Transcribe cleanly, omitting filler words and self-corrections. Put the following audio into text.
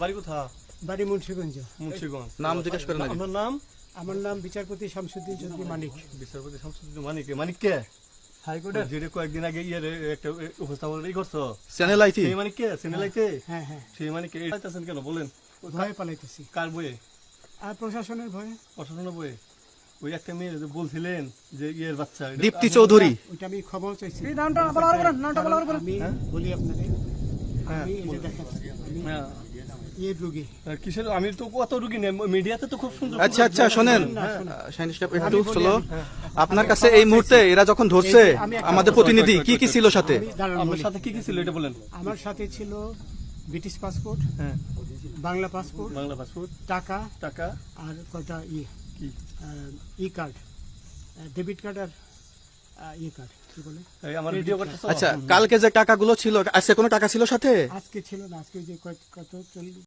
বাড়ি কোথা? বাড়ি মুন্সিগঞ্জ। মুন্সিগঞ্জ। নাম জিজ্ঞেস করেন আগে। আপনার নাম? আমার নাম বিচারপতি শামসুদ্দিন চৌধুরী মানিক। বিচারপতি শামসুদ্দিন মানিক। মানিক কে? হাইকোর্টের। যেটা কয়েকদিন আগে একটা উপস্থাপন করছো, চ্যানেল আইটি। সেই মানিক কে? চ্যানেলাইতে হ্যাঁ হ্যাঁ, সেই মানিক কে? পাইতেছেন কেন বলেন? ভয়ে পালাইতেছি। কার বইয়ে? আর প্রশাসনের ভয়ে। প্রশাসনের বইয়ে? ওই একটা মেয়ে যে বলছিলেন যে ইয়ের বাচ্চা, দীপ্তি চৌধুরী। ওইটা আমি খবর চাইছি। নামটা আমি বলি আপনাকে, আমি এই যে দেখেন, আমি হ্যাঁ। ইয়ে রোগী। কিসের? আমি তো কত রুগী নেই, মিডিয়াতে তো খুব সুন্দর। আচ্ছা আচ্ছা শোনেন শাহিন সাহেব একটু স্লো। আপনার কাছে এই মুহূর্তে এরা যখন ধরছে আমাদের প্রতিনিধি কি কি ছিল সাথে? আমি দাঁড়ান আপনার বলি। সাথে কি কি ছিল এটা বলেন। আমার সাথে ছিল ব্রিটিশ পাসপোর্ট, হ্যাঁ, বাংলা পাসপোর্ট, বাংলা পাসপোর্ট, টাকা টাকা, আর কয়টা কি ই কার্ড, ডেবিট কার্ড আর ই কার্ড, কি বলে, এই আমার ভিডিও করতেছ? আচ্ছা কালকে যে টাকাগুলো ছিল আজকে কোনো টাকা ছিল সাথে? আজকে ছিল না, আজকে যে কত 40